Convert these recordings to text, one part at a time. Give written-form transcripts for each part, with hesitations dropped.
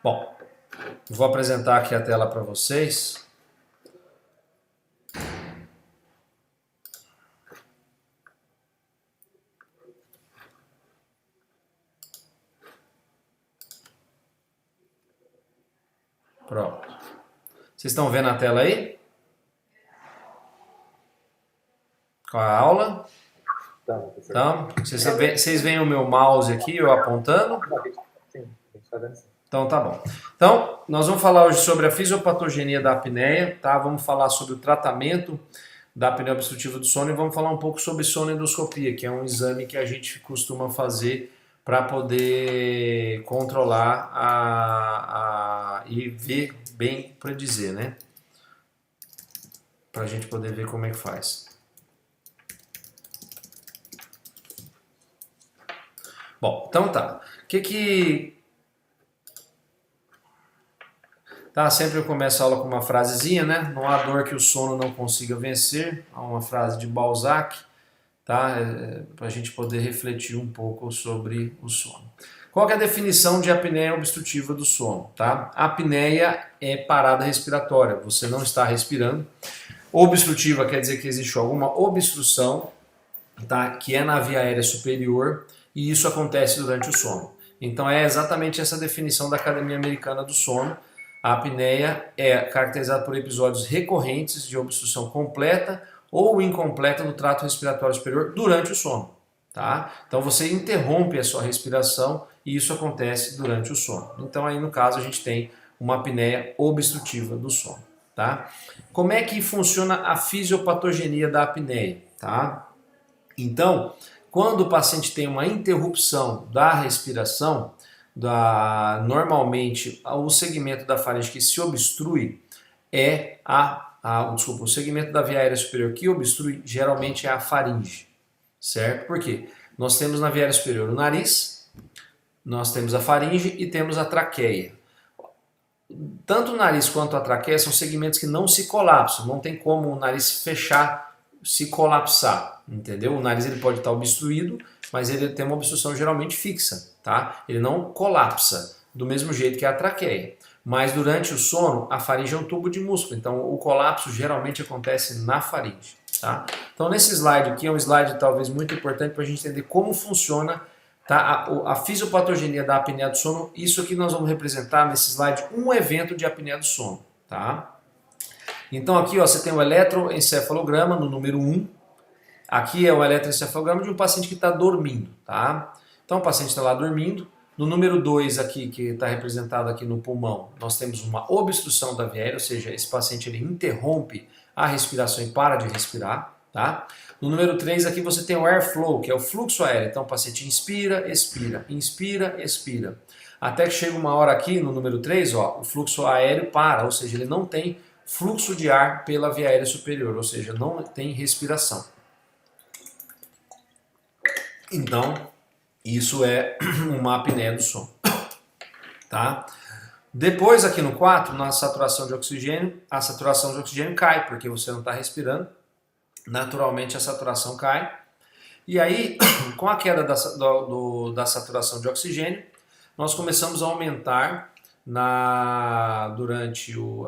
Bom, vou apresentar aqui a tela para vocês. Pronto. Vocês estão vendo a tela aí? Com a aula? Então, vocês veem o meu mouse aqui, eu apontando? Sim, a gente está vendo sim. Então tá bom. Então, nós vamos falar hoje sobre a fisiopatogenia da apneia, tá? Vamos falar sobre o tratamento da apneia obstrutiva do sono e vamos falar um pouco sobre sonoendoscopia, que é um exame que a gente costuma fazer para poder controlar e ver bem para dizer, né? Para a gente poder ver como é que faz. Bom, então tá. Tá, sempre eu começo a aula com uma frasezinha, né? Não há dor que o sono não consiga vencer. É uma frase de Balzac, tá? Para a gente poder refletir um pouco sobre o sono. Qual que é a definição de apneia obstrutiva do sono? Tá? A apneia é parada respiratória, você não está respirando. Obstrutiva quer dizer que existe alguma obstrução, tá? Que é na via aérea superior e isso acontece durante o sono. Então é exatamente essa definição da Academia Americana do Sono. A apneia é caracterizada por episódios recorrentes de obstrução completa ou incompleta do trato respiratório superior durante o sono. Tá? Então você interrompe a sua respiração e isso acontece durante o sono. Então aí no caso a gente tem uma apneia obstrutiva do sono. Tá? Como é que funciona a fisiopatogenia da apneia? Tá? Então, quando o paciente tem uma interrupção da respiração, normalmente o segmento da faringe que se obstrui é o segmento da via aérea superior que obstrui geralmente é a faringe, certo? Por quê? Nós temos na via aérea superior o nariz, nós temos a faringe e temos a traqueia. Tanto o nariz quanto a traqueia são segmentos que não se colapsam, não tem como o nariz fechar, se colapsar, entendeu? O nariz ele pode estar obstruído, mas ele tem uma obstrução geralmente fixa, tá? Ele não colapsa do mesmo jeito que a traqueia. Mas durante o sono, a faringe é um tubo de músculo, então o colapso geralmente acontece na faringe, tá? Então nesse slide aqui é um slide talvez muito importante para a gente entender como funciona, tá? A fisiopatogenia da apneia do sono. Isso aqui nós vamos representar nesse slide um evento de apneia do sono, tá? Então aqui ó, você tem o eletroencefalograma no número 1. Aqui é o eletroencefalograma de um paciente que está dormindo, tá? Então o paciente está lá dormindo. No número 2 aqui, que está representado aqui no pulmão, nós temos uma obstrução da via aérea, ou seja, esse paciente ele interrompe a respiração e para de respirar, tá? No número 3 aqui você tem o airflow, que é o fluxo aéreo. Então o paciente inspira, expira, inspira, expira. Até que chega uma hora aqui no número 3, ó, o fluxo aéreo para, ou seja, ele não tem fluxo de ar pela via aérea superior, ou seja, não tem respiração. Então, isso é uma apneia do sono, tá? Depois aqui no 4, na saturação de oxigênio, a saturação de oxigênio cai, porque você não está respirando, naturalmente a saturação cai. E aí, com a queda da saturação de oxigênio, nós começamos a aumentar,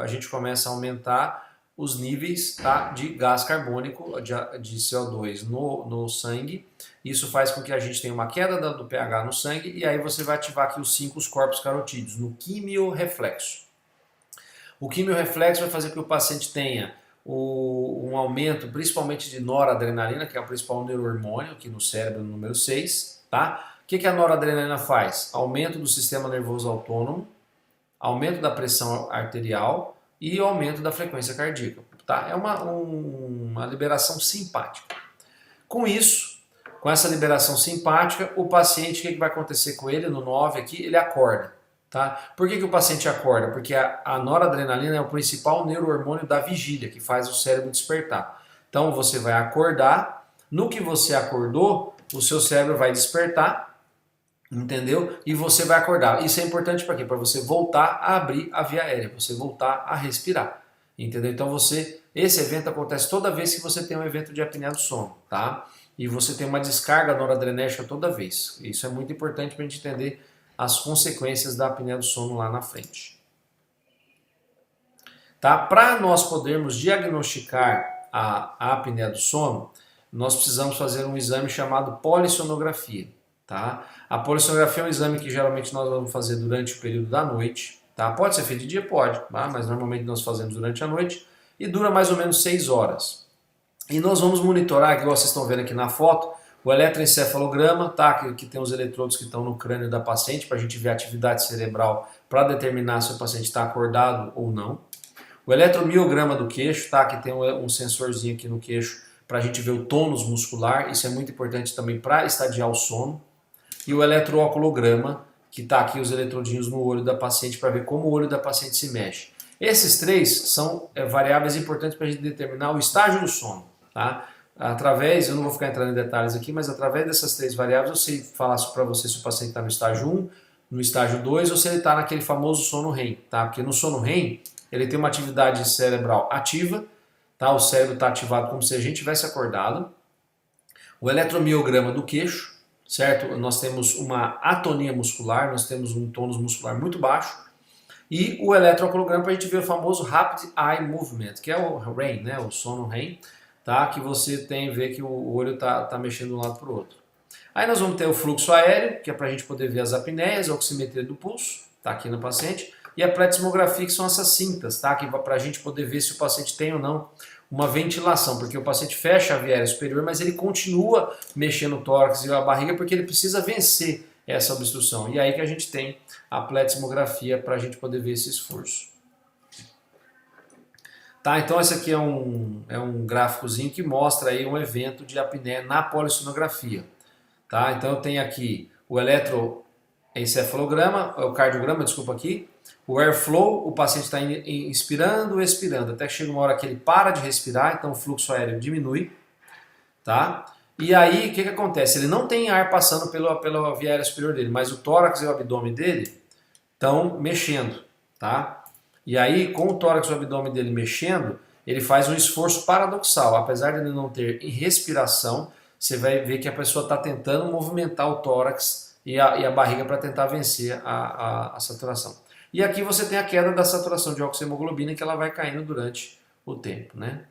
a gente começa a aumentar os níveis, tá, de gás carbônico, de CO2 no sangue. Isso faz com que a gente tenha uma queda do pH no sangue e aí você vai ativar aqui os 5 corpos carotídeos no quimiorreflexo. O quimiorreflexo vai fazer com que o paciente tenha um aumento principalmente de noradrenalina, que é o principal neurohormônio aqui no cérebro, no número 6. Tá? O que a noradrenalina faz? Aumento do sistema nervoso autônomo, aumento da pressão arterial e aumento da frequência cardíaca. Tá? É uma liberação simpática. Com isso, com essa liberação simpática, o paciente, o que vai acontecer com ele no 9 aqui? Ele acorda. Tá? Por que o paciente acorda? Porque a noradrenalina é o principal neurohormônio da vigília, que faz o cérebro despertar. Então você vai acordar, no que você acordou, o seu cérebro vai despertar, entendeu? E você vai acordar. Isso é importante para quê? Para você voltar a abrir a via aérea, você voltar a respirar, entendeu? Então esse evento acontece toda vez que você tem um evento de apneia do sono, tá? E você tem uma descarga noradrenérgica toda vez. Isso é muito importante para a gente entender as consequências da apneia do sono lá na frente. Tá? Para nós podermos diagnosticar a apneia do sono, nós precisamos fazer um exame chamado polissonografia. Tá? A polissonografia é um exame que geralmente nós vamos fazer durante o período da noite. Tá? Pode ser feito de dia? Pode, tá? Mas normalmente nós fazemos durante a noite e dura mais ou menos 6 horas. E nós vamos monitorar, que vocês estão vendo aqui na foto, o eletroencefalograma, tá? que tem os eletrodos que estão no crânio da paciente para a gente ver a atividade cerebral para determinar se o paciente está acordado ou não. O eletromiograma do queixo, tá? Que tem um sensorzinho aqui no queixo para a gente ver o tônus muscular, isso é muito importante também para estadiar o sono. E o eletrooculograma, que está aqui os eletrodinhos no olho da paciente para ver como o olho da paciente se mexe. Esses três são variáveis importantes para a gente determinar o estágio do sono. Tá? Eu não vou ficar entrando em detalhes aqui, mas através dessas três variáveis eu sei falar para você se o paciente está no estágio 1, no estágio 2 ou se ele está naquele famoso sono REM. Tá? Porque no sono REM ele tem uma atividade cerebral ativa, tá? O cérebro está ativado como se a gente tivesse acordado. O eletromiograma do queixo, certo? Nós temos uma atonia muscular, nós temos um tônus muscular muito baixo. E o eletroculograma para a gente ver o famoso Rapid Eye Movement, que é o REM, né? O sono REM, tá? Que você vê que o olho tá mexendo de um lado para o outro. Aí nós vamos ter o fluxo aéreo, que é para a gente poder ver as apneias, a oximetria do pulso, tá aqui no paciente, e a pletismografia, que são essas cintas, tá? Que é para a gente poder ver se o paciente tem ou não uma ventilação, porque o paciente fecha a via aérea superior, mas ele continua mexendo o tórax e a barriga porque ele precisa vencer essa obstrução. E aí que a gente tem a pletismografia para a gente poder ver esse esforço. Tá, então esse aqui é um gráficozinho que mostra aí um evento de apneia na polissonografia. Tá? Então eu tenho aqui o eletroencefalograma, o cardiograma, desculpa aqui, o airflow, o paciente está inspirando, expirando, até que chega uma hora que ele para de respirar, então o fluxo aéreo diminui. Tá? E aí, o que acontece? Ele não tem ar passando pela via aérea superior dele, mas o tórax e o abdômen dele estão mexendo, tá? E aí, com o tórax e o abdômen dele mexendo, ele faz um esforço paradoxal. Apesar de ele não ter respiração, você vai ver que a pessoa está tentando movimentar o tórax e a barriga para tentar vencer a saturação. E aqui você tem a queda da saturação de oxohemoglobina, que ela vai caindo durante o tempo, né?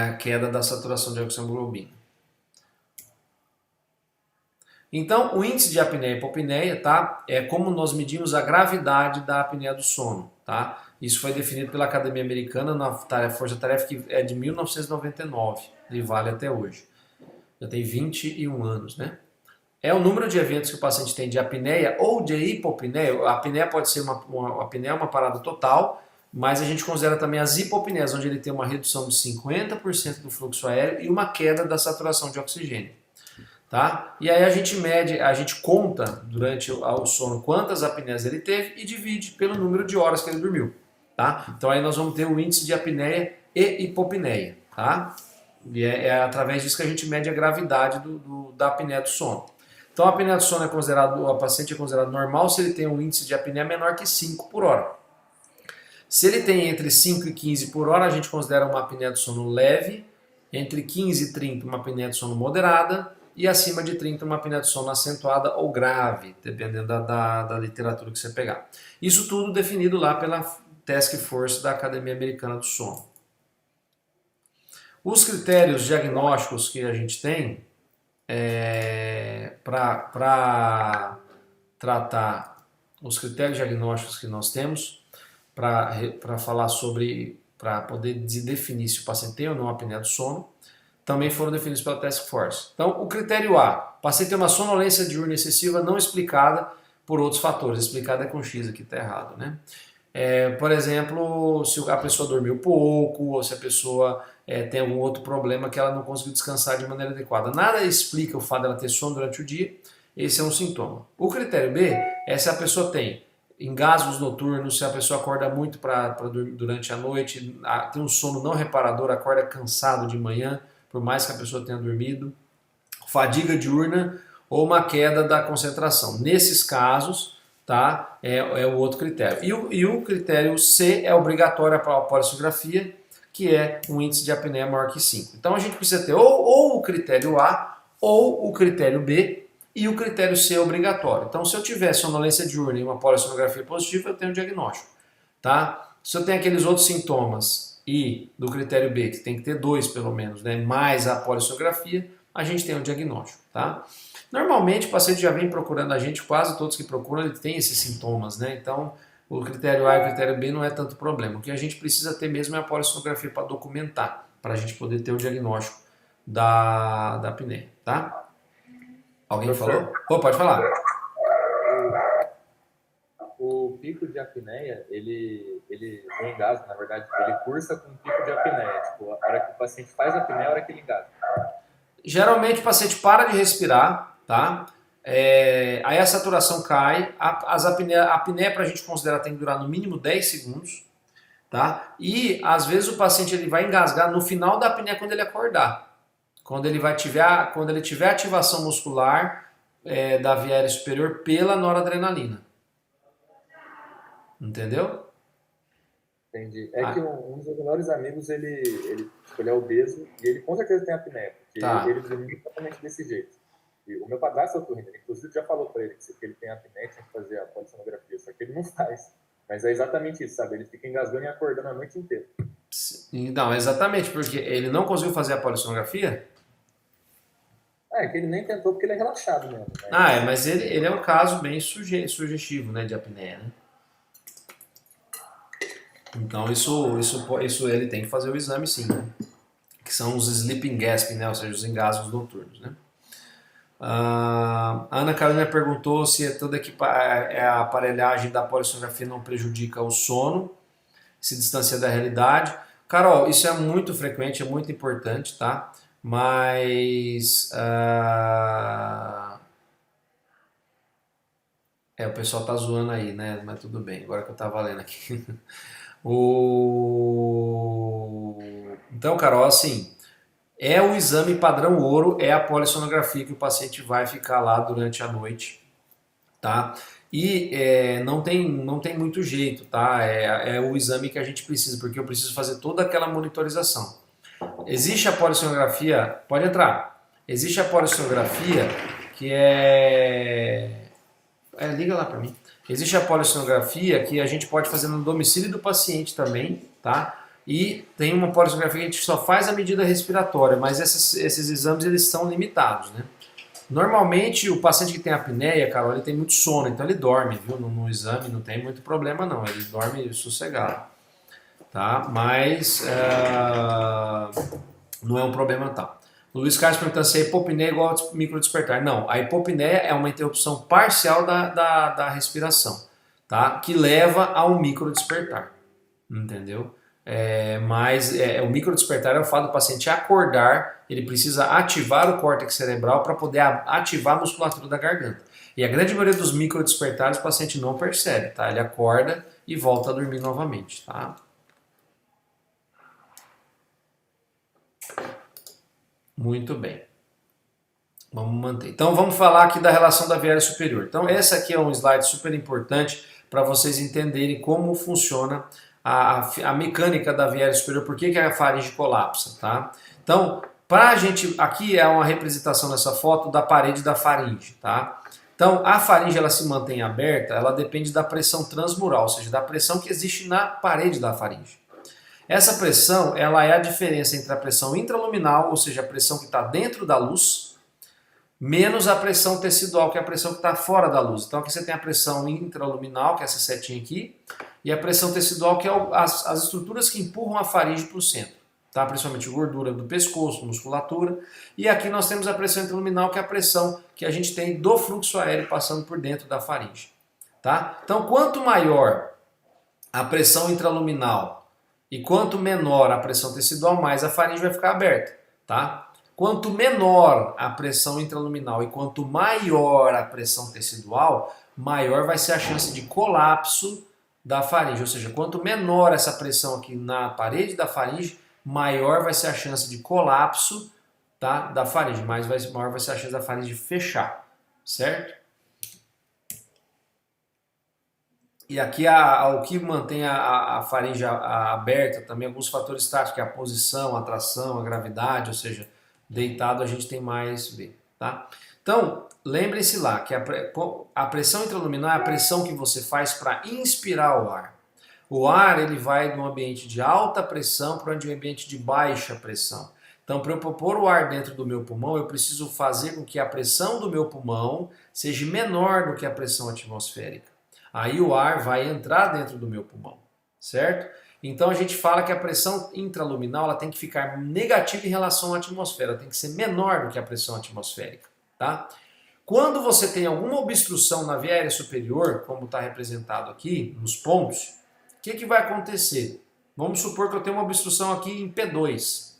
A queda da saturação de oxohemoglobina. Então, o índice de apneia e hipopneia, tá? É como nós medimos a gravidade da apneia do sono, tá? Isso foi definido pela Academia Americana na força-tarefa que é de 1999 e vale até hoje. Já tem 21 anos, né? É o número de eventos que o paciente tem de apneia ou de hipopneia. A apneia pode ser uma parada total, mas a gente considera também as hipopneias, onde ele tem uma redução de 50% do fluxo aéreo e uma queda da saturação de oxigênio. Tá? E aí a gente conta durante o sono quantas apneias ele teve e divide pelo número de horas que ele dormiu. Tá? Então aí nós vamos ter o índice de apneia e hipopneia. Tá? E é através disso que a gente mede a gravidade da apneia do sono. Então a apneia do sono o paciente é considerado normal se ele tem um índice de apneia menor que 5 por hora. Se ele tem entre 5 e 15 por hora, a gente considera uma apneia do sono leve, entre 15 e 30 uma apneia do sono moderada e acima de 30 uma apneia do sono acentuada ou grave, dependendo da literatura que você pegar. Isso tudo definido lá pela Task Force da Academia Americana do Sono. Os critérios diagnósticos que a gente tem para tratar os critérios diagnósticos que nós temos para falar sobre, para poder definir se o paciente tem ou não apneia do sono, também foram definidos pela Task Force. Então, o critério A, o paciente tem uma sonolência diurna excessiva não explicada por outros fatores, explicada é com X aqui, está errado, né? Por exemplo, se a pessoa dormiu pouco, ou se a pessoa tem algum outro problema que ela não conseguiu descansar de maneira adequada. Nada explica o fato dela ter sono durante o dia, esse é um sintoma. O critério B é se a pessoa tem engasgos noturnos, se a pessoa acorda muito para dormir durante a noite, tem um sono não reparador, acorda cansado de manhã, por mais que a pessoa tenha dormido, fadiga diurna ou uma queda da concentração. Nesses casos, tá, é o outro critério. E o critério C é obrigatório para a polissonografia, que é um índice de apneia maior que 5. Então a gente precisa ter ou o critério A ou o critério B, e o critério C é obrigatório. Então, se eu tiver sonolência diurna e uma polissonografia positiva, eu tenho diagnóstico, tá? Se eu tenho aqueles outros sintomas e do critério B, que tem que ter 2 pelo menos, né, mais a polissonografia, a gente tem um diagnóstico, tá? Normalmente o paciente já vem procurando a gente, quase todos que procuram, ele tem esses sintomas, né? Então, o critério A e o critério B não é tanto problema. O que a gente precisa ter mesmo é a polissonografia para documentar, para a gente poder ter o diagnóstico da apneia, tá? Alguém falou? Oh, pode falar. O pico de apneia, o engasgo, na verdade, ele cursa com um pico de apneia. Tipo, a hora que o paciente faz a apneia, é a hora que ele engasga. Geralmente o paciente para de respirar, tá? Aí a saturação cai, a apneia para a gente considerar tem que durar no mínimo 10 segundos, tá? E às vezes o paciente ele vai engasgar no final da apneia quando ele acordar, quando ele tiver ativação muscular da via aérea superior pela noradrenalina, entendeu? Entendi. É que um dos meus melhores amigos, tipo, ele é obeso e ele com certeza tem apneia, porque Tá. ele dormiu exatamente desse jeito. E o meu padrasto é otorrino, ele inclusive já falou para ele que ele tem apneia, tinha que fazer a polissonografia, só que ele não faz. Mas é exatamente isso, sabe? Ele fica engasgando e acordando a noite inteira. Não, exatamente, porque ele não conseguiu fazer a polissonografia. É que ele nem tentou porque ele é relaxado mesmo. Mas ele é um caso bem sugestivo, né, de apneia, né? Então isso ele tem que fazer o exame sim, né? Que são os sleeping gasping, né? Ou seja, os engasgos noturnos, né? A Ana Carolina perguntou se toda a aparelhagem da polissonografia não prejudica o sono, se distancia da realidade. Carol, isso é muito frequente, é muito importante, tá? Mas o pessoal tá zoando aí, né? Mas tudo bem, agora que eu tava lendo aqui. Então, Carol, assim, o exame padrão ouro, é a polissonografia que o paciente vai ficar lá durante a noite, tá? E não tem muito jeito, tá? É o exame que a gente precisa, porque eu preciso fazer toda aquela monitorização. Existe a polissonografia, pode entrar. Existe a polissonografia que liga lá para mim. Existe a polissonografia que a gente pode fazer no domicílio do paciente também, tá? E tem uma polissonografia que a gente só faz a medida respiratória, mas esses exames eles são limitados, né? Normalmente o paciente que tem apneia, Carol, ele tem muito sono, então ele dorme, viu? No exame não tem muito problema não, ele dorme sossegado, tá? Mas não é um problema tal. O Luiz Carlos perguntando se a hipopneia é igual ao microdespertar. Não, a hipopneia é uma interrupção parcial da respiração, tá? Que leva ao microdespertar, entendeu? Mas o microdespertar é o fato do paciente acordar, ele precisa ativar o córtex cerebral para poder ativar a musculatura da garganta. E a grande maioria dos microdespertares o paciente não percebe, tá? Ele acorda e volta a dormir novamente, tá? Muito bem. Vamos manter. Então vamos falar aqui da relação da via aérea superior. Então esse aqui é um slide super importante para vocês entenderem como funciona a mecânica da via aérea superior, por que a faringe colapsa, tá? Então, aqui é uma representação nessa foto da parede da faringe, tá? Então, a faringe ela se mantém aberta, ela depende da pressão transmural, ou seja, da pressão que existe na parede da faringe. Essa pressão, ela é a diferença entre a pressão intraluminal, ou seja, a pressão que está dentro da luz, menos a pressão tecidual, que é a pressão que está fora da luz. Então aqui você tem a pressão intraluminal, que é essa setinha aqui, e a pressão tecidual, que é as estruturas que empurram a faringe para o centro, tá? Principalmente gordura do pescoço, musculatura. E aqui nós temos a pressão intraluminal, que é a pressão que a gente tem do fluxo aéreo passando por dentro da faringe, tá? Então quanto maior a pressão intraluminal e quanto menor a pressão tecidual, mais a faringe vai ficar aberta, tá? Quanto menor a pressão intraluminal e quanto maior a pressão tecidual, maior vai ser a chance de colapso da faringe. Ou seja, quanto menor essa pressão aqui na parede da faringe, maior vai ser a chance de colapso, tá, da faringe, maior vai ser a chance da faringe fechar, certo? E aqui o que mantém a faringe aberta também, alguns fatores táticos, que é a posição, a tração, a gravidade, ou seja, deitado a gente tem mais V. tá? Então, lembre-se lá que a pressão intraluminal é a pressão que você faz para inspirar o ar. O ar ele vai de um ambiente de alta pressão para um ambiente de baixa pressão. Então, para eu pôr o ar dentro do meu pulmão, eu preciso fazer com que a pressão do meu pulmão seja menor do que a pressão atmosférica. Aí o ar vai entrar dentro do meu pulmão, certo? Então a gente fala que a pressão intraluminal ela tem que ficar negativa em relação à atmosfera, ela tem que ser menor do que a pressão atmosférica, tá? Quando você tem alguma obstrução na via aérea superior, como está representado aqui, nos pontos, o que vai acontecer? Vamos supor que eu tenho uma obstrução aqui em P2,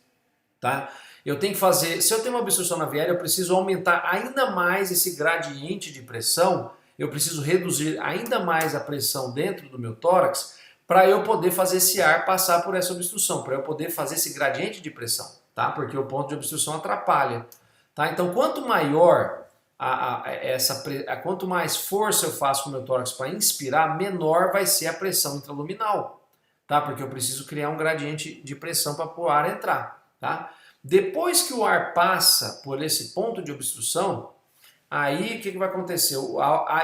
tá? Eu tenho que fazer, se eu tenho uma obstrução na via aérea, eu preciso aumentar ainda mais esse gradiente de pressão, eu preciso reduzir ainda mais a pressão dentro do meu tórax para eu poder fazer esse ar passar por essa obstrução, para eu poder fazer esse gradiente de pressão, tá? Porque o ponto de obstrução atrapalha, tá? Então, quanto maior quanto mais força eu faço com o meu tórax para inspirar, menor vai ser a pressão intraluminal, tá? Porque eu preciso criar um gradiente de pressão para o ar entrar, tá? Depois que o ar passa por esse ponto de obstrução, aí o que vai acontecer?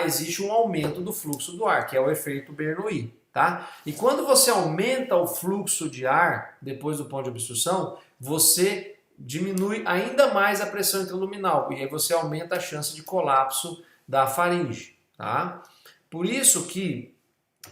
Existe um aumento do fluxo do ar, que é o efeito Bernoulli, tá? E quando você aumenta o fluxo de ar depois do ponto de obstrução, você diminui ainda mais a pressão intraluminal e aí você aumenta a chance de colapso da faringe, tá? Por isso que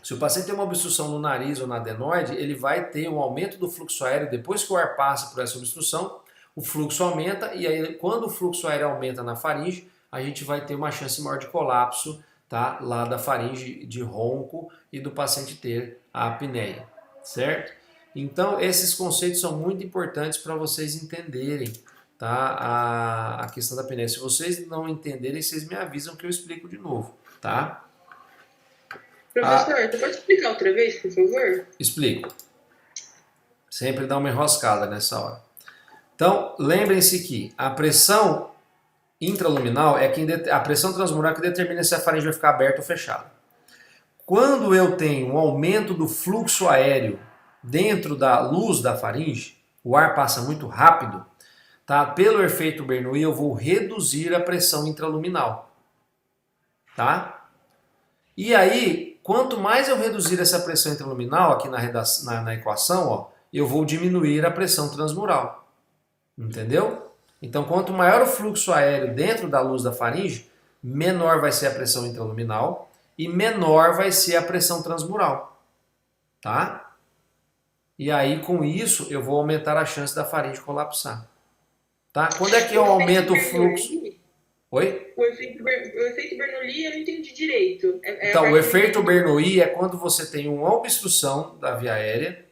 se o paciente tem uma obstrução no nariz ou na adenoide, ele vai ter um aumento do fluxo aéreo depois que o ar passa por essa obstrução, o fluxo aumenta e aí quando o fluxo aéreo aumenta na faringe, a gente vai ter uma chance maior de colapso, tá? Lá da faringe, de ronco e do paciente ter a apneia, certo? Então, esses conceitos são muito importantes para vocês entenderem, tá? A questão da apneia. Se vocês não entenderem, vocês me avisam que eu explico de novo, tá? Professor, você pode explicar outra vez, por favor? Explico. Sempre dá uma enroscada nessa hora. Então, lembrem-se que a pressão intraluminal é a pressão transmural que determina se a faringe vai ficar aberta ou fechada. Quando eu tenho um aumento do fluxo aéreo dentro da luz da faringe, o ar passa muito rápido, tá? Pelo efeito Bernoulli eu vou reduzir a pressão intraluminal, tá? E aí, quanto mais eu reduzir essa pressão intraluminal aqui na equação, ó, eu vou diminuir a pressão transmural, entendeu? Então, quanto maior o fluxo aéreo dentro da luz da faringe, menor vai ser a pressão intraluminal e menor vai ser a pressão transmural, tá? E aí, com isso, eu vou aumentar a chance da faringe colapsar. Tá? Quando é que eu aumento o fluxo? Oi? O efeito Bernoulli eu não entendi direito. Então, o efeito Bernoulli é quando você tem uma obstrução da via aérea.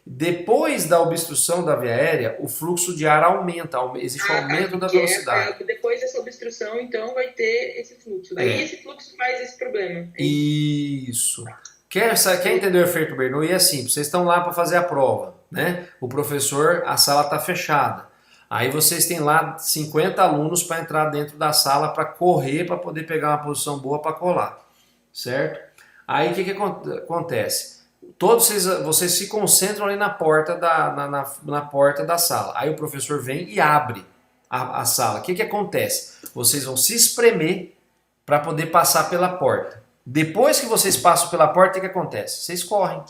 Depois da obstrução da via aérea, o fluxo de ar aumenta. Existe um aumento da velocidade. Depois dessa obstrução, então, vai ter esse fluxo. Daí esse fluxo faz esse problema. Isso. Quer entender o efeito Bernoulli? É simples. Vocês estão lá para fazer a prova, né? O professor, a sala está fechada. Aí vocês têm lá 50 alunos para entrar dentro da sala para correr, para poder pegar uma posição boa para colar, certo? Aí o que acontece? Todos vocês se concentram ali na porta na porta da sala. Aí o professor vem e abre a sala. O que acontece? Vocês vão se espremer para poder passar pela porta. Depois que vocês passam pela porta, o que acontece? Vocês correm,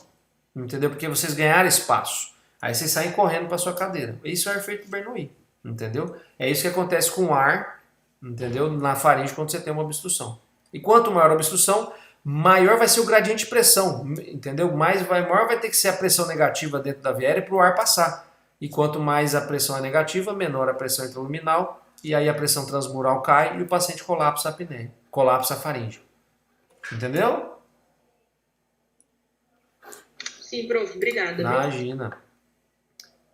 entendeu? Porque vocês ganharam espaço. Aí vocês saem correndo para sua cadeira. Isso é o efeito Bernoulli, entendeu? É isso que acontece com o ar, entendeu? Na faringe quando você tem uma obstrução. E quanto maior a obstrução, maior vai ser o gradiente de pressão, entendeu? Maior vai ter que ser a pressão negativa dentro da via aérea para o ar passar. E quanto mais a pressão é negativa, menor a pressão intraluminal, e aí a pressão transmural cai e o paciente colapsa a apneia, colapsa a faringe. Entendeu? Sim, prof. Obrigada. Imagina.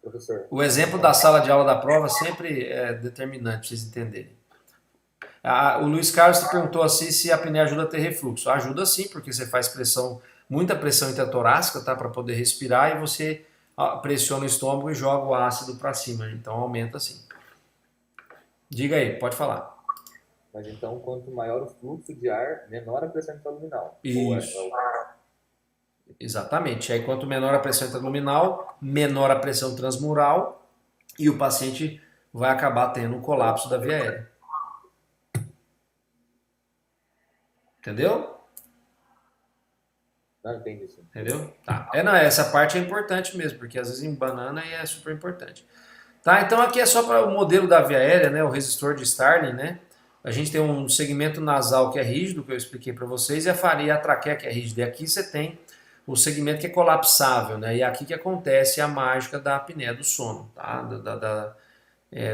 Professor. O exemplo da sala de aula da prova sempre é determinante para vocês entenderem. O Luiz Carlos te perguntou assim se a apneia ajuda a ter refluxo. Ajuda sim, porque você faz muita pressão intratorácica, tá, para poder respirar e você pressiona o estômago e joga o ácido para cima. Então aumenta sim. Diga aí, pode falar. Mas então, quanto maior o fluxo de ar, menor a pressão intraluminal. Isso. Exatamente. Aí quanto menor a pressão intraluminal, menor a pressão transmural e o paciente vai acabar tendo um colapso da via aérea. Entendeu? Não entendi isso. Entendeu? Tá. Não, essa parte é importante mesmo, porque às vezes em banana é super importante. Tá, então aqui é só para o modelo da via aérea, né, o resistor de Starling, né? A gente tem um segmento nasal que é rígido, que eu expliquei para vocês, e a traqueia que é rígida. E aqui você tem o segmento que é colapsável, né? E é aqui que acontece a mágica da apneia do sono, tá?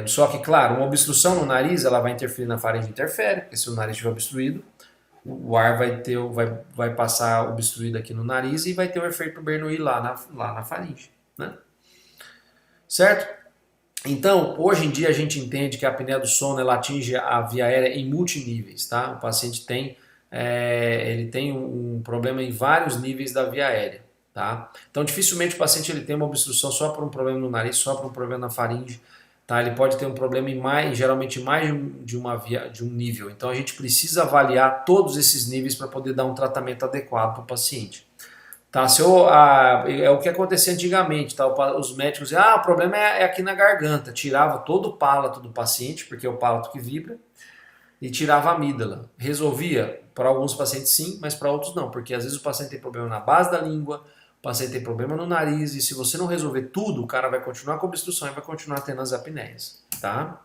Só que, claro, uma obstrução no nariz, ela vai interferir na faringe, interfere, porque se o nariz estiver obstruído, o ar vai passar obstruído aqui no nariz e vai ter o efeito Bernoulli lá na faringe, né? Certo? Então, hoje em dia a gente entende que a apneia do sono ela atinge a via aérea em multiníveis, tá? O paciente ele tem um problema em vários níveis da via aérea, tá? Então, dificilmente o paciente ele tem uma obstrução só por um problema no nariz, só por um problema na faringe, tá? Ele pode ter um problema geralmente mais de um nível. Então, a gente precisa avaliar todos esses níveis para poder dar um tratamento adequado para o paciente. Tá, é o que acontecia antigamente, tá? Os médicos diziam, o problema é aqui na garganta, tirava todo o palato do paciente, porque é o palato que vibra, e tirava a amígdala. Resolvia? Para alguns pacientes sim, mas para outros não, porque às vezes o paciente tem problema na base da língua, o paciente tem problema no nariz, e se você não resolver tudo, o cara vai continuar com obstrução e vai continuar tendo as apneias, tá?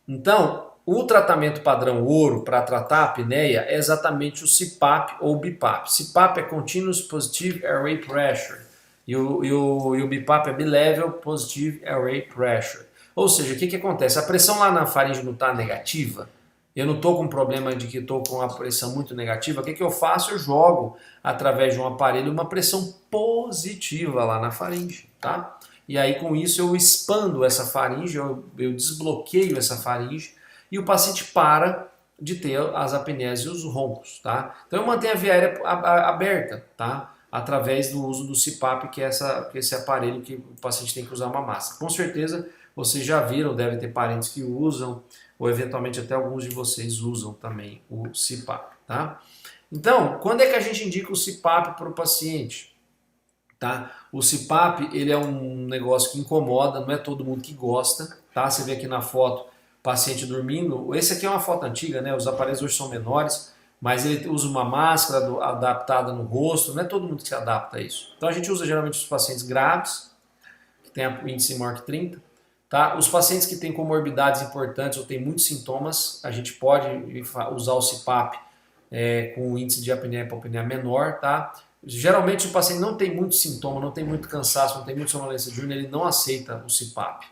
Então, o tratamento padrão ouro para tratar a apneia é exatamente o CPAP ou BiPAP. CPAP é Continuous Positive Airway Pressure e o BiPAP é Bilevel Positive Airway Pressure. Ou seja, o que acontece? A pressão lá na faringe não está negativa, eu não estou com problema de que estou com a pressão muito negativa, o que eu faço? Eu jogo através de um aparelho uma pressão positiva lá na faringe, tá? E aí com isso eu expando essa faringe, eu desbloqueio essa faringe e o paciente para de ter as apneias e os roncos, tá? Então eu mantenho a via aérea aberta, tá? Através do uso do CPAP, que é esse aparelho que o paciente tem que usar uma máscara. Com certeza vocês já viram, devem ter parentes que usam, ou eventualmente até alguns de vocês usam também o CPAP, tá? Então, quando é que a gente indica o CPAP para o paciente? Tá? O CPAP ele é um negócio que incomoda, não é todo mundo que gosta, tá? Você vê aqui na foto paciente dormindo, esse aqui é uma foto antiga, né? Os aparelhos hoje são menores, mas ele usa uma máscara adaptada no rosto, não é todo mundo que se adapta a isso. Então a gente usa geralmente os pacientes graves, que tem o índice maior que 30, tá? Os pacientes que têm comorbidades importantes ou têm muitos sintomas, a gente pode usar o CPAP com índice de apneia e hipopneia menor, tá? Geralmente o paciente não tem muito sintoma, não tem muito cansaço, não tem muito sonolência diurna, ele não aceita o CPAP,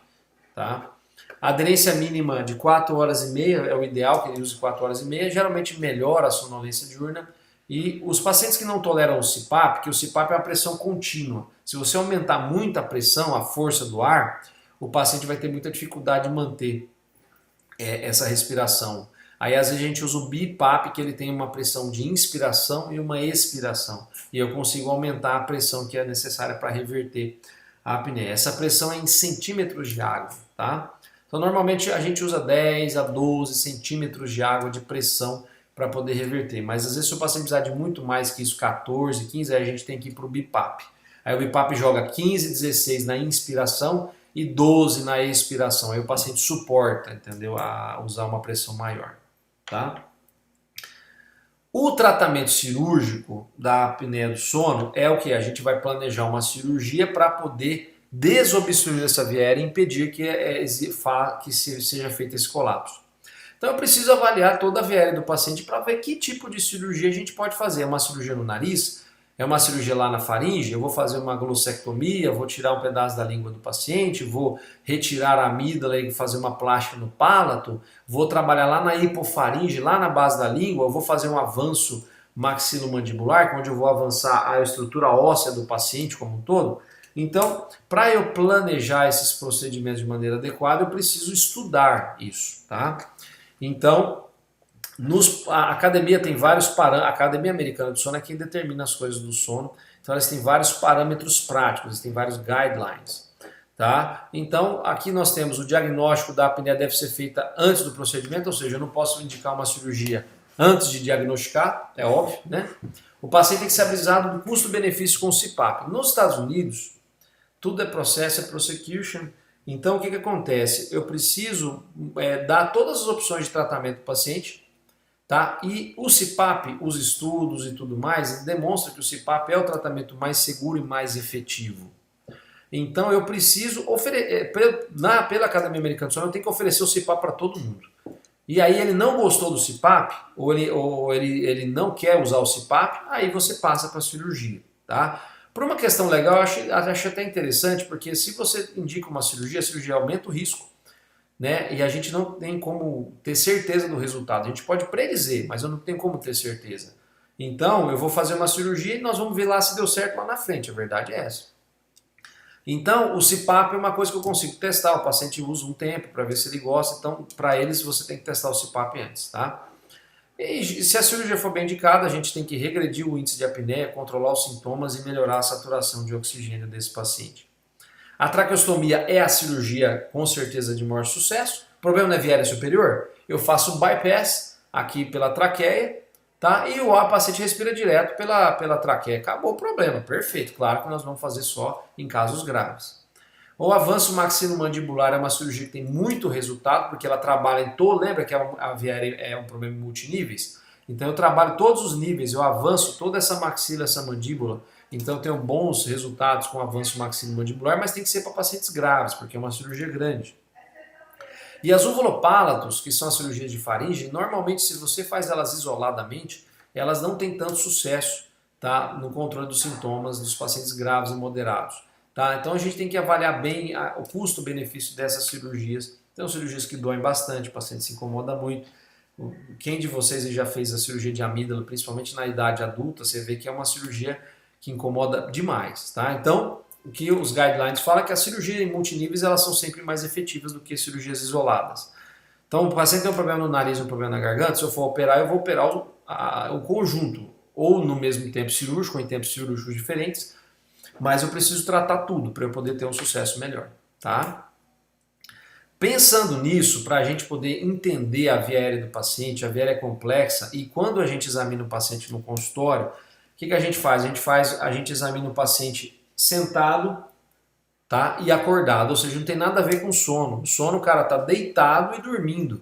tá? A aderência mínima de 4 horas e meia é o ideal, que ele use 4 horas e meia, geralmente melhora a sonolência diurna. E os pacientes que não toleram o CPAP, que o CPAP é uma pressão contínua, se você aumentar muito a pressão, a força do ar, o paciente vai ter muita dificuldade de manter essa respiração. Aí às vezes a gente usa o BiPAP, que ele tem uma pressão de inspiração e uma expiração. E eu consigo aumentar a pressão que é necessária para reverter a apneia. Essa pressão é em centímetros de água, tá? Então normalmente a gente usa 10 a 12 centímetros de água de pressão para poder reverter. Mas às vezes se o paciente precisar de muito mais que isso, 14, 15, aí a gente tem que ir para o BiPAP. Aí o BiPAP joga 15, 16 na inspiração e 12 na expiração. Aí o paciente suporta, entendeu? A usar uma pressão maior. Tá? O tratamento cirúrgico da apneia do sono é o que? A gente vai planejar uma cirurgia para poder desobstruir essa via aérea e impedir que seja feito esse colapso. Então eu preciso avaliar toda a via aérea do paciente para ver que tipo de cirurgia a gente pode fazer. É uma cirurgia no nariz? É uma cirurgia lá na faringe? Eu vou fazer uma glossectomia, vou tirar um pedaço da língua do paciente, vou retirar a amígdala e fazer uma plástica no palato, vou trabalhar lá na hipofaringe, lá na base da língua, eu vou fazer um avanço maxilomandibular, onde eu vou avançar a estrutura óssea do paciente como um todo. Então, para eu planejar esses procedimentos de maneira adequada, eu preciso estudar isso, tá? Então, a academia tem vários parâmetros, a Academia Americana do Sono é quem determina as coisas do sono, então eles têm vários parâmetros práticos, eles têm vários guidelines, tá? Então aqui nós temos o diagnóstico da apneia deve ser feita antes do procedimento, ou seja, eu não posso indicar uma cirurgia antes de diagnosticar, é óbvio, né? O paciente tem que ser avisado do custo-benefício com o CPAP. Nos Estados Unidos, tudo é processo, é prosecution. Então o que acontece? Eu preciso dar todas as opções de tratamento para o paciente, Tá? E o CPAP, os estudos e tudo mais, demonstram que o CPAP é o tratamento mais seguro e mais efetivo. Então eu preciso oferecer, pela Academia Americana do Sono, eu tenho que oferecer o CPAP para todo mundo. E aí ele não gostou do CPAP, ou ele não quer usar o CPAP, aí você passa para a cirurgia. Tá? Por uma questão legal, eu acho até interessante, porque se você indica uma cirurgia, a cirurgia aumenta o risco. Né? E a gente não tem como ter certeza do resultado. A gente pode predizer, mas eu não tenho como ter certeza. Então, eu vou fazer uma cirurgia e nós vamos ver lá se deu certo lá na frente. A verdade é essa. Então, o CPAP é uma coisa que eu consigo testar. O paciente usa um tempo para ver se ele gosta. Então, para eles, você tem que testar o CPAP antes, tá? E se a cirurgia for bem indicada, a gente tem que regredir o índice de apneia, controlar os sintomas e melhorar a saturação de oxigênio desse paciente. A traqueostomia é a cirurgia com certeza de maior sucesso. O problema na via aérea superior, eu faço um bypass aqui pela traqueia, tá? E o paciente respira direto pela traqueia. Acabou o problema, perfeito. Claro que nós vamos fazer só em casos graves. O avanço maxilomandibular é uma cirurgia que tem muito resultado, porque ela trabalha em todo... Lembra que a via aérea é um problema multiníveis? Então eu trabalho todos os níveis, eu avanço toda essa maxila, essa mandíbula. Então eu tenho bons resultados com avanço maxilomandibular, mas tem que ser para pacientes graves, porque é uma cirurgia grande. E as uvulopalatos, que são as cirurgias de faringe, normalmente se você faz elas isoladamente, elas não têm tanto sucesso, tá, no controle dos sintomas dos pacientes graves e moderados. Tá? Então a gente tem que avaliar bem o custo-benefício dessas cirurgias. Tem cirurgias que doem bastante, o paciente se incomoda muito. Quem de vocês já fez a cirurgia de amígdala, principalmente na idade adulta, você vê que é uma cirurgia que incomoda demais, tá? Então, o que os guidelines falam é que as cirurgias em multiníveis elas são sempre mais efetivas do que cirurgias isoladas. Então, o paciente tem um problema no nariz, um problema na garganta, se eu for operar, eu vou operar o conjunto, ou no mesmo tempo cirúrgico, ou em tempos cirúrgicos diferentes, mas eu preciso tratar tudo para eu poder ter um sucesso melhor, tá? Pensando nisso, para a gente poder entender a via aérea do paciente, a via aérea é complexa, e quando a gente examina o paciente no consultório, o que a gente faz? A gente examina o paciente sentado, tá? E acordado, ou seja, não tem nada a ver com sono. O sono, o cara está deitado e dormindo.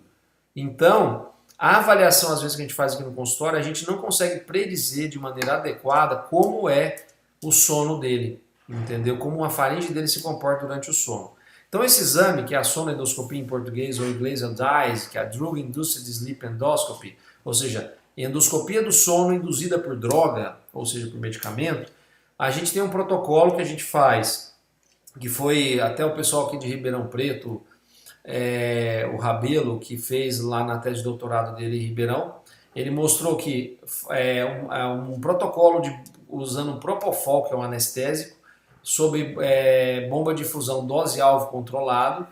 Então, a avaliação às vezes que a gente faz aqui no consultório, a gente não consegue predizer de maneira adequada como é o sono dele, entendeu? Como a faringe dele se comporta durante o sono. Então esse exame, que é a sonoendoscopia em português ou em inglês é o DISE, que é a Drug Induced Sleep Endoscopy, ou seja, endoscopia do sono induzida por droga, ou seja, por medicamento, a gente tem um protocolo que a gente faz, que foi até o pessoal aqui de Ribeirão Preto, o Rabelo, que fez lá na tese de doutorado dele em Ribeirão, ele mostrou que um protocolo usando um Propofol, que é um anestésico, sob bomba de infusão dose-alvo controlado,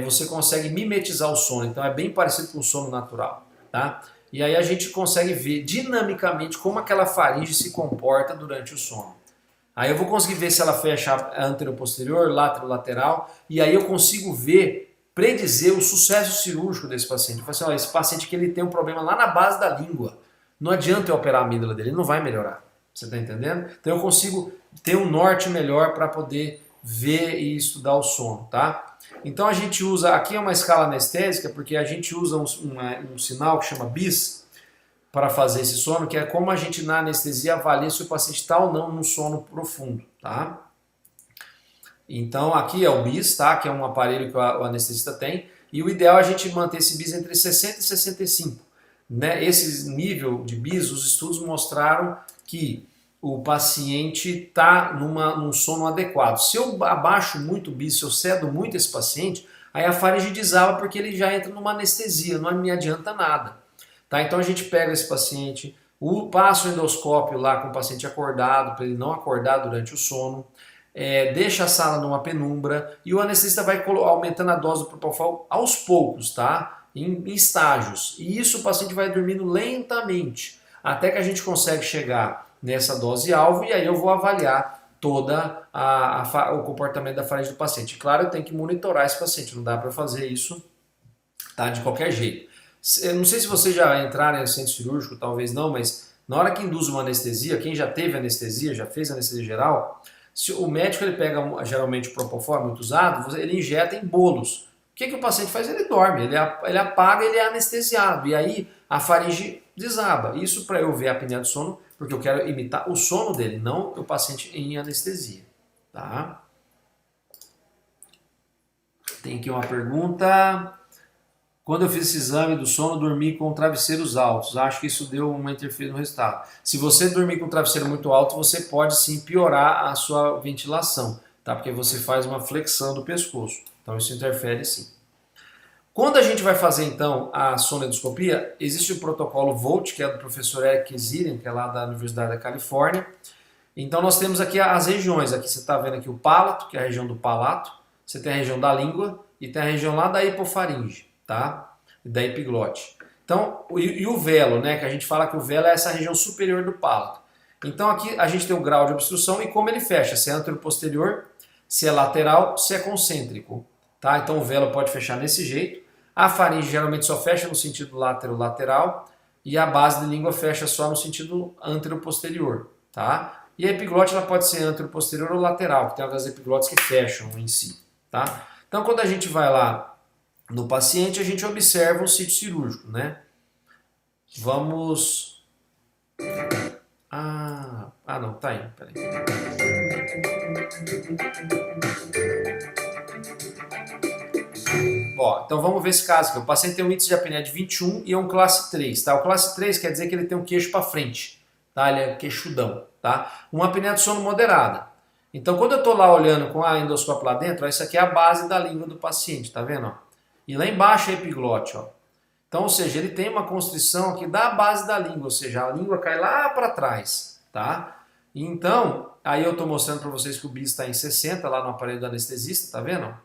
você consegue mimetizar o sono, então é bem parecido com o sono natural, tá? E aí a gente consegue ver dinamicamente como aquela faringe se comporta durante o sono. Aí eu vou conseguir ver se ela fecha anteroposterior, lateral, e aí eu consigo predizer o sucesso cirúrgico desse paciente. Eu falo assim, ó, esse paciente que ele tem um problema lá na base da língua, não adianta eu operar a amígdala dele, ele não vai melhorar. Você está entendendo? Então eu consigo ter um norte melhor para poder ver e estudar o sono, tá? Então a gente usa, aqui é uma escala anestésica, porque a gente usa um sinal que chama BIS para fazer esse sono, que é como a gente na anestesia avalia se o paciente está ou não num sono profundo, tá? Então aqui é o BIS, tá? Que é um aparelho que o anestesista tem, e o ideal é a gente manter esse BIS entre 60 e 65. Né? Esse nível de BIS, os estudos mostraram que o paciente está num sono adequado. Se eu abaixo muito o BIS, se eu cedo muito esse paciente, aí a faringe desaba porque ele já entra numa anestesia, não me adianta nada. Tá? Então a gente pega esse paciente, passa o endoscópio lá com o paciente acordado, para ele não acordar durante o sono, deixa a sala numa penumbra e o anestesista vai aumentando a dose do propofol aos poucos, tá? Em estágios. E isso o paciente vai dormindo lentamente, até que a gente consegue chegar nessa dose-alvo e aí eu vou avaliar toda o comportamento da faringe do paciente. Claro, eu tenho que monitorar esse paciente, não dá para fazer isso, tá, de qualquer jeito. Eu não sei se vocês já entraram no centro cirúrgico, talvez não, mas na hora que induz uma anestesia, quem já teve anestesia, já fez anestesia geral, se o médico ele pega geralmente o propofol muito usado, ele injeta em bolos que o paciente faz? Ele dorme, ele apaga, ele é anestesiado. E aí a faringe desaba. Isso para eu ver a apneia do sono, porque eu quero imitar o sono dele, não o paciente em anestesia. Tá? Tem aqui uma pergunta. Quando eu fiz esse exame do sono, dormi com travesseiros altos. Acho que isso deu uma interferência no resultado. Se você dormir com um travesseiro muito alto, você pode sim piorar a sua ventilação, tá? Porque você faz uma flexão do pescoço. Então isso interfere sim. Quando a gente vai fazer então a sonendoscopia, existe o protocolo VOLT, que é do professor Eric Zirin, que é lá da Universidade da Califórnia. Então nós temos aqui as regiões. Aqui você está vendo aqui o pálato, que é a região do palato. Você tem a região da língua e tem a região lá da hipofaringe, tá? E da epiglote. Então, e o velo, né? Que a gente fala que o velo é essa região superior do palato. Então aqui a gente tem o grau de obstrução e como ele fecha, se é anterior-posterior, se é lateral, se é concêntrico, tá? Então o velo pode fechar desse jeito. A faringe geralmente só fecha no sentido lateral e a base de língua fecha só no sentido anterior-posterior, tá? E a epiglote ela pode ser anterior-posterior ou lateral, que tem algumas epiglotes que fecham em si, tá? Então quando a gente vai lá no paciente, a gente observa o sítio cirúrgico, né? Vamos... não, tá aí, peraí. Ó, então vamos ver esse caso aqui. O paciente tem um índice de apneia de 21 e é um classe 3, tá? O classe 3 quer dizer que ele tem um queixo para frente, tá? Ele é queixudão, tá? Uma apneia de sono moderada. Então quando eu estou lá olhando com a endoscópio lá dentro, ó, isso aqui é a base da língua do paciente, tá vendo? Ó? E lá embaixo é a epiglote, ó. Então, ou seja, ele tem uma constrição aqui da base da língua, ou seja, a língua cai lá para trás, tá? Então, aí eu estou mostrando para vocês que o bis está em 60 lá no aparelho do anestesista, tá vendo?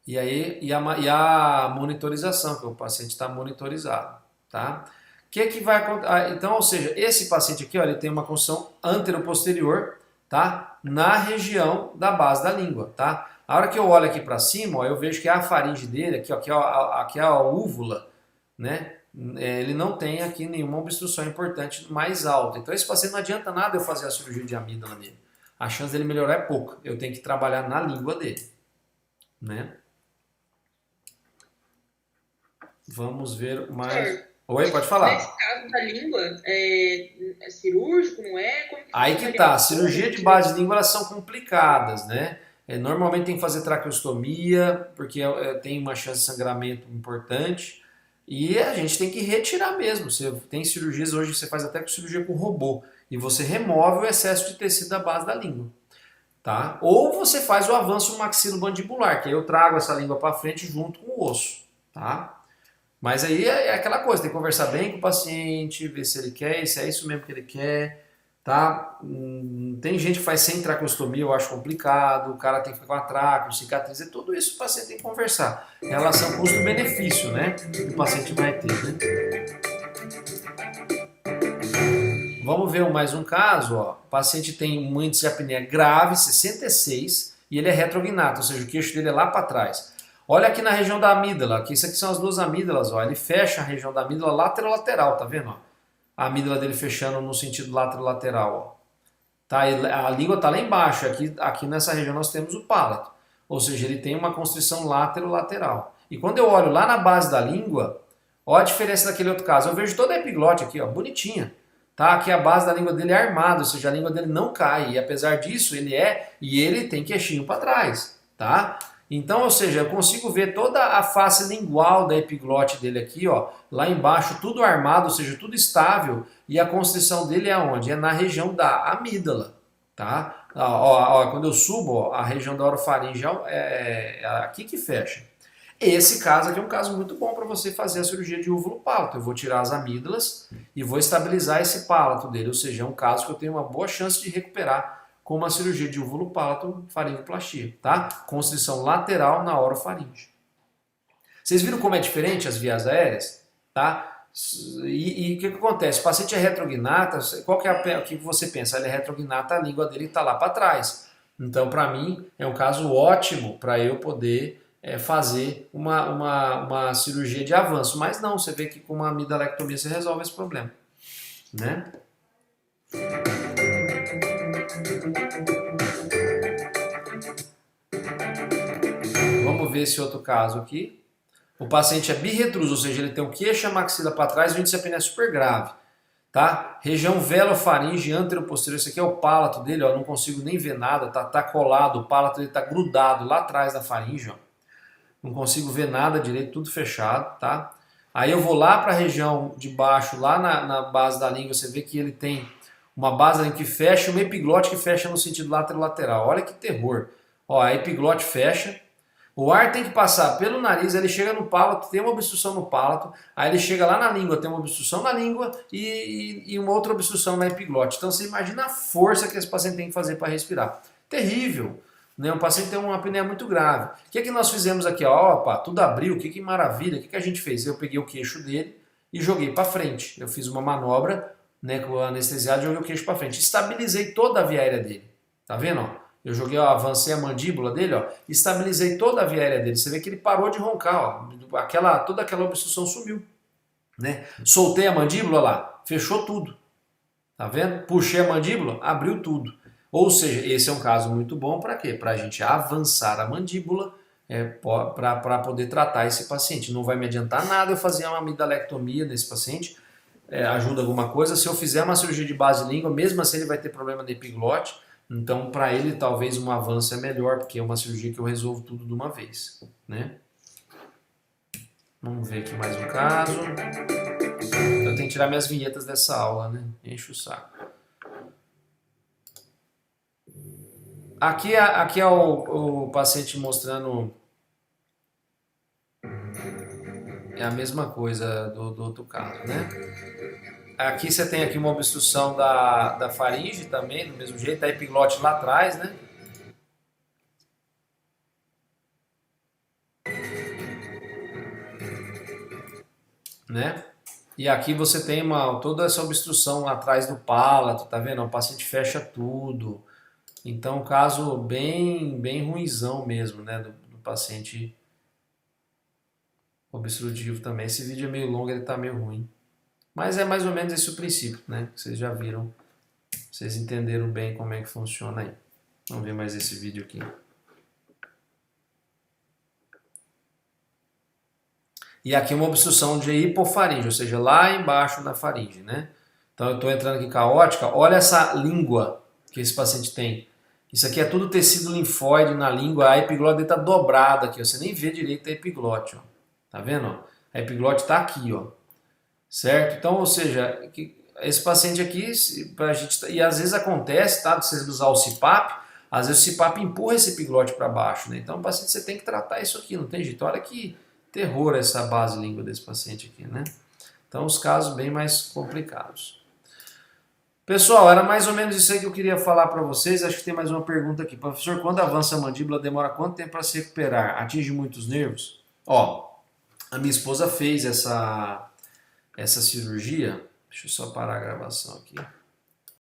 E aí e a monitorização, que o paciente está monitorizado, tá? O que vai acontecer? Então, ou seja, esse paciente aqui, ó, ele tem uma constrição anteroposterior, tá? Na região da base da língua, tá? A hora que eu olho aqui para cima, ó, eu vejo que a faringe dele, aqui é a úvula, né? Ele não tem aqui nenhuma obstrução importante mais alta. Então esse paciente não adianta nada eu fazer a cirurgia de amígdala nele. A chance dele melhorar é pouca. Eu tenho que trabalhar na língua dele, né? Vamos ver mais... Oi, pode falar. Nesse caso da língua, é cirúrgico, não é? Como que Aí que tá, cirurgia de base de língua elas são complicadas, né? Normalmente tem que fazer traqueostomia, porque tem uma chance de sangramento importante. E a gente tem que retirar mesmo. Você tem cirurgias hoje que você faz até com cirurgia com robô. E você remove o excesso de tecido da base da língua. Tá? Ou você faz o avanço maxilomandibular, que aí eu trago essa língua para frente junto com o osso. Tá? Mas aí é aquela coisa, tem que conversar bem com o paciente, ver se ele quer, se é isso mesmo que ele quer. Tá? Tem gente que faz sem traqueostomia, eu acho complicado, o cara tem que ficar com a traque, cicatriz, tudo isso o paciente tem que conversar. Em relação custo-benefício, né? Que o paciente vai ter, né? Vamos ver mais um caso, ó. O paciente tem um índice de apneia grave, 66, e ele é retrognato, ou seja, o queixo dele é lá para trás. Olha aqui na região da amígdala, que isso aqui são as duas amígdalas, ó. Ele fecha a região da amígdala lateral, tá vendo? Ó? A amígdala dele fechando no sentido lateral, ó. Tá? A língua está lá embaixo, aqui nessa região nós temos o palato, ou seja, ele tem uma constrição lateral. E quando eu olho lá na base da língua, ó a diferença daquele outro caso, eu vejo toda a epiglote aqui, ó, bonitinha. Tá? Aqui a base da língua dele é armada, ou seja, a língua dele não cai, e apesar disso ele tem queixinho para trás, tá? Então, ou seja, eu consigo ver toda a face lingual da epiglote dele aqui, ó, lá embaixo, tudo armado, ou seja, tudo estável, e a constrição dele é onde? É na região da amígdala, tá? Ó, quando eu subo, ó, a região da orofaringe é aqui que fecha. Esse caso aqui é um caso muito bom para você fazer a cirurgia de úvulo palato. Eu vou tirar as amígdalas e vou estabilizar esse palato dele, ou seja, é um caso que eu tenho uma boa chance de recuperar com uma cirurgia de úvulo palato faringoplastia, tá? Constrição lateral na orofaringe. Vocês viram como é diferente as vias aéreas, tá? E o que acontece? O paciente é retrognata, qual que é o que você pensa? Ele é retrognata, a língua dele está lá para trás. Então, para mim, é um caso ótimo para eu poder fazer uma cirurgia de avanço. Mas não, você vê que com uma amidalectomia você resolve esse problema, né? Vamos ver esse outro caso aqui. O paciente é birretruso, ou seja, ele tem o queixo e a maxila para trás, o índice de apneia é super grave. Tá? Região velofaringe anteroposterior, esse aqui é o palato dele, ó, não consigo nem ver nada, tá colado, o palato dele tá grudado lá atrás da faringe, ó. Não consigo ver nada direito, tudo fechado, tá? Aí eu vou lá para a região de baixo, lá na base da língua, você vê que ele tem uma base que fecha, uma epiglote que fecha no sentido lateral. Olha que terror. Ó, a epiglote fecha, o ar tem que passar pelo nariz, ele chega no palato, tem uma obstrução no palato, aí ele chega lá na língua, tem uma obstrução na língua e uma outra obstrução na epiglote. Então você imagina a força que esse paciente tem que fazer para respirar. Terrível. Né? Um paciente tem uma apneia muito grave. O que é que nós fizemos aqui? Ó, opa, tudo abriu, que maravilha. O que a gente fez? Eu peguei o queixo dele e joguei para frente. Eu fiz uma manobra, né, com o anestesiado e joguei o queixo para frente. Estabilizei toda a via aérea dele. Tá vendo? Ó? Eu joguei, ó, avancei a mandíbula dele, ó, estabilizei toda a via aérea dele. Você vê que ele parou de roncar, ó. Toda aquela obstrução sumiu. Né? Soltei a mandíbula lá, fechou tudo. Tá vendo? Puxei a mandíbula, abriu tudo. Ou seja, esse é um caso muito bom para quê? Para a gente avançar a mandíbula para poder tratar esse paciente. Não vai me adiantar nada eu fazer uma amidalectomia nesse paciente, ajuda alguma coisa. Se eu fizer uma cirurgia de base língua, mesmo assim ele vai ter problema de epiglote. Então, para ele, talvez um avanço é melhor, porque é uma cirurgia que eu resolvo tudo de uma vez. Né? Vamos ver aqui mais um caso. Eu tenho que tirar minhas vinhetas dessa aula, né? Enche o saco. Aqui é o paciente mostrando. É a mesma coisa do outro caso, né? Aqui você tem aqui uma obstrução da faringe também, do mesmo jeito, a epiglote lá atrás, né? E aqui você tem toda essa obstrução lá atrás do palato, tá vendo? O paciente fecha tudo. Então, um caso bem ruinzão mesmo, né? Do paciente obstrutivo também. Esse vídeo é meio longo, ele tá meio ruim. Mas é mais ou menos esse o princípio, né? Vocês já viram, vocês entenderam bem como é que funciona aí. Vamos ver mais esse vídeo aqui. E aqui uma obstrução de hipofaringe, ou seja, lá embaixo na faringe, né? Então eu estou entrando aqui caótica, olha essa língua que esse paciente tem. Isso aqui é tudo tecido linfóide na língua, a epiglote está dobrada aqui, ó. Você nem vê direito a epiglote, ó. Tá vendo? Ó? A epiglote está aqui, ó. Certo? Então, ou seja, esse paciente aqui, pra gente, e às vezes acontece, tá? Você usar o CPAP, às vezes o CPAP empurra esse epiglote para baixo, né? Então, o paciente, você tem que tratar isso aqui, não tem jeito. Olha que terror essa base língua desse paciente aqui, né? Então, os casos bem mais complicados. Pessoal, era mais ou menos isso aí que eu queria falar para vocês. Acho que tem mais uma pergunta aqui. Professor, quando avança a mandíbula, demora quanto tempo para se recuperar? Atinge muitos nervos? Ó, a minha esposa fez essa cirurgia. Deixa eu só parar a gravação aqui.